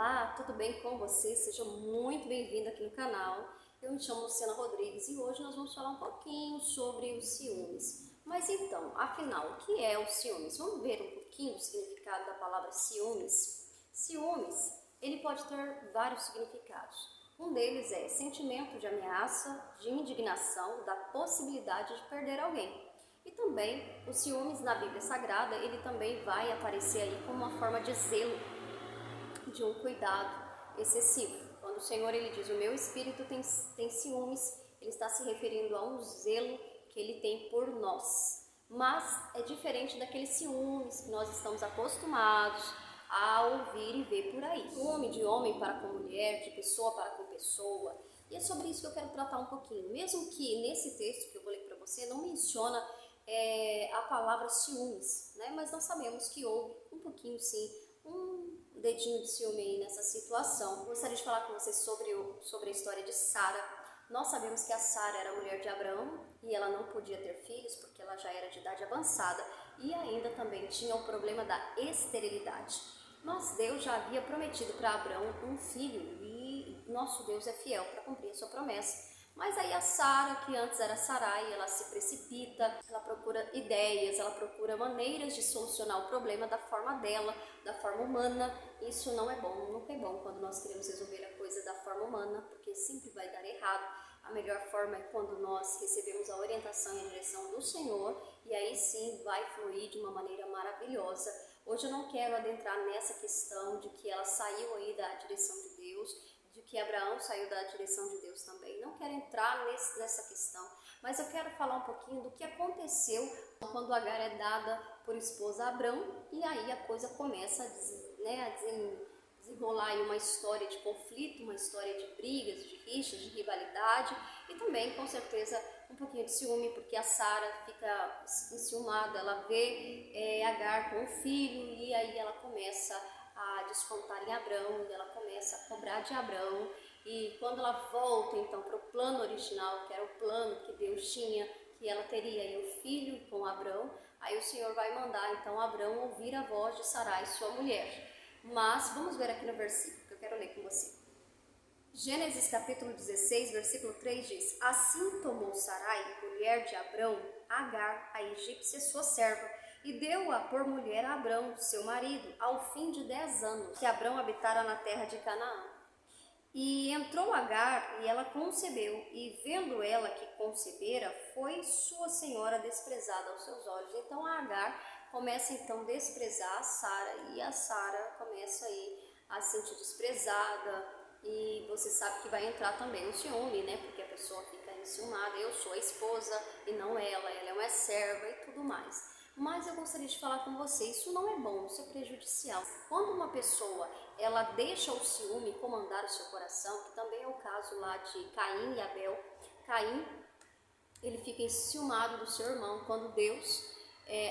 Olá, tudo bem com você? Seja muito bem-vindo aqui no canal. Eu me chamo Luciana Rodrigues e hoje nós vamos falar um pouquinho sobre os ciúmes. Mas então, afinal, o que é o ciúmes? Vamos ver um pouquinho do significado da palavra ciúmes? Ciúmes, ele pode ter vários significados. Um deles é sentimento de ameaça, de indignação, da possibilidade de perder alguém. E também, o ciúmes na Bíblia Sagrada, ele também vai aparecer aí como uma forma de zelo, de um cuidado excessivo. Quando o Senhor ele diz, o meu espírito tem ciúmes, ele está se referindo a um zelo que ele tem por nós. Mas é diferente daqueles ciúmes que nós estamos acostumados a ouvir e ver por aí. Ciúme de homem para com mulher, de pessoa para com pessoa. E é sobre isso que eu quero tratar um pouquinho. Mesmo que nesse texto que eu vou ler para você não menciona a palavra ciúmes, né? Mas nós sabemos que houve um pouquinho sim, um dedinho de ciúme aí nessa situação. Gostaria de falar com você sobre a história de Sara. Nós sabemos que a Sara era mulher de Abraão e ela não podia ter filhos porque ela já era de idade avançada e ainda também tinha o problema da esterilidade. Mas Deus já havia prometido para Abraão um filho e nosso Deus é fiel para cumprir a sua promessa. Mas aí a Sara, que antes era Sarai, ela se precipita, ela procura ideias, ela procura maneiras de solucionar o problema da forma dela, da forma humana. Isso não é bom, nunca é bom quando nós queremos resolver a coisa da forma humana, porque sempre vai dar errado. A melhor forma é quando nós recebemos a orientação e a direção do Senhor, e aí sim vai fluir de uma maneira maravilhosa. Hoje eu não quero adentrar nessa questão de que ela saiu aí da direção de Deus, de que Abraão saiu da direção de Deus também. Não quero entrar nessa questão, mas eu quero falar um pouquinho do que aconteceu quando Agar é dada por esposa a Abrão, e aí a coisa começa a desenrolar aí uma história de conflito, uma história de brigas, de rixas, de rivalidade, e também, com certeza, um pouquinho de ciúme, porque a Sara fica enciumada, ela vê Agar com o filho, e aí ela começa a descontar em Abrão, e ela começa a cobrar de Abrão, e quando ela volta então para o plano original, que era o plano que Deus tinha, que ela teria aí o filho com Abrão, aí o Senhor vai mandar então Abrão ouvir a voz de Sarai, sua mulher. Mas vamos ver aqui no versículo que eu quero ler com você. Gênesis capítulo 16, versículo 3 diz: Assim tomou Sarai, mulher de Abrão, Agar, a egípcia sua serva, e deu-a por mulher a Abrão, seu marido, ao fim de 10 anos, que Abrão habitara na terra de Canaã. E entrou Agar, e ela concebeu, e vendo ela que concebera, foi sua senhora desprezada aos seus olhos. Então a Agar começa então a desprezar a Sara, e a Sara começa aí a se sentir desprezada, e você sabe que vai entrar também o ciúme, né? Porque a pessoa fica enciumada, eu sou a esposa e não ela é uma serva e tudo mais. Mas eu gostaria de falar com você, isso não é bom, isso é prejudicial. Quando uma pessoa, ela deixa o ciúme comandar o seu coração, que também é o caso lá de Caim e Abel. Caim, ele fica enciumado do seu irmão quando Deus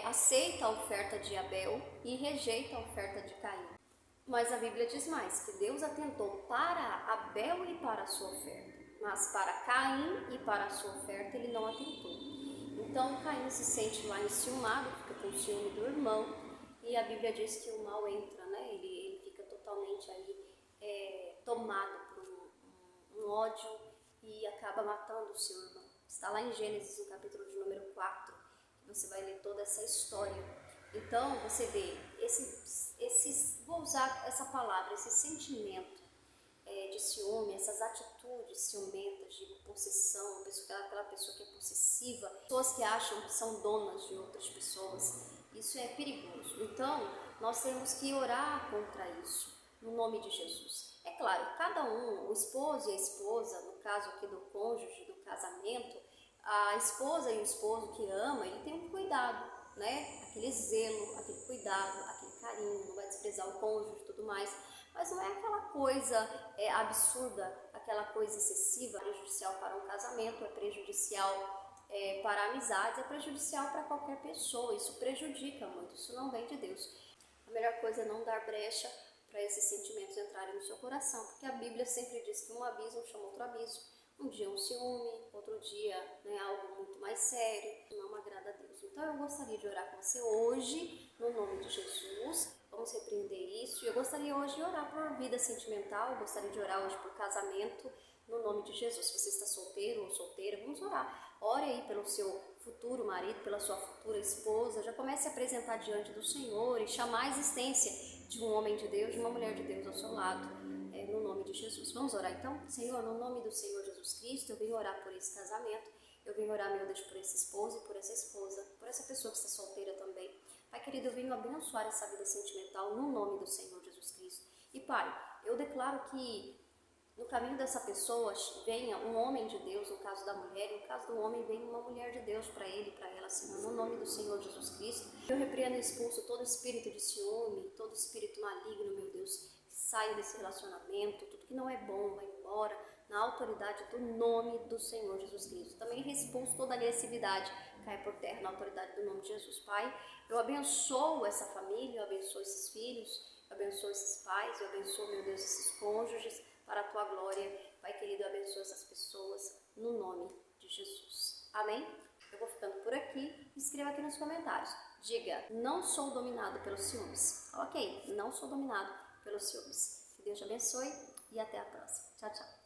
aceita a oferta de Abel e rejeita a oferta de Caim. Mas a Bíblia diz mais, que Deus atentou para Abel e para a sua oferta, mas para Caim e para a sua oferta ele não atentou. Então Caim se sente lá enciumado, fica com ciúme do irmão, e a Bíblia diz que o mal entra, né? Ele fica totalmente aí tomado por um ódio e acaba matando o seu irmão. Está lá em Gênesis, no capítulo de número 4, que você vai ler toda essa história. Então você vê, vou usar essa palavra, esse sentimento de ciúme, essas atitudes ciumentas, de possessão, aquela pessoa que é possessiva, pessoas que acham que são donas de outras pessoas, isso é perigoso. Então, nós temos que orar contra isso, no nome de Jesus. É claro, cada um, o esposo e a esposa, no caso aqui do cônjuge, do casamento, a esposa e o esposo que ama, ele tem um cuidado, né? Aquele zelo, aquele cuidado, aquele carinho, não vai desprezar o cônjuge e tudo mais. Mas não é aquela coisa absurda, aquela coisa excessiva, prejudicial para um casamento, é prejudicial para amizades, é prejudicial para qualquer pessoa, isso prejudica muito, isso não vem de Deus. A melhor coisa é não dar brecha para esses sentimentos entrarem no seu coração, porque a Bíblia sempre diz que um abismo chama outro abismo, um dia um ciúme, outro dia algo muito mais sério, não agrada a Deus. Então eu gostaria de orar com você hoje, no nome de Jesus, Vamos repreender isso. E eu gostaria hoje de orar por vida sentimental, eu gostaria de orar hoje por casamento, no nome de Jesus. Se você está solteiro ou solteira, vamos orar. Ore aí pelo seu futuro marido, pela sua futura esposa. Já comece a apresentar diante do Senhor e chamar a existência de um homem de Deus, de uma mulher de Deus ao seu lado, no nome de Jesus. Vamos orar então? Senhor, no nome do Senhor Jesus Cristo, eu venho orar por esse casamento. Eu venho orar, meu Deus, por esse esposo e por essa esposa, por essa pessoa que está solteira também. Pai querido, eu venho abençoar essa vida sentimental no nome do Senhor Jesus Cristo. E Pai, eu declaro que no caminho dessa pessoa venha um homem de Deus, no caso da mulher, e no caso do homem venha uma mulher de Deus para ele, para ela, Senhor, no nome do Senhor Jesus Cristo. Eu repreendo e expulso todo espírito de ciúme, todo espírito maligno, meu Deus, que saia desse relacionamento, tudo que não é bom, vai embora, na autoridade do nome do Senhor Jesus Cristo. Também expulso toda agressividade, cai por terra na autoridade do nome de Jesus. Pai, eu abençoo essa família, eu abençoo esses filhos, eu abençoo esses pais, eu abençoo, meu Deus, esses cônjuges, para a tua glória. Pai querido, eu abençoo essas pessoas, no nome de Jesus. Amém? Eu vou ficando por aqui. Escreva aqui nos comentários. Diga, não sou dominado pelos ciúmes. Ok, não sou dominado pelos ciúmes. Que Deus te abençoe e até a próxima. Tchau, tchau.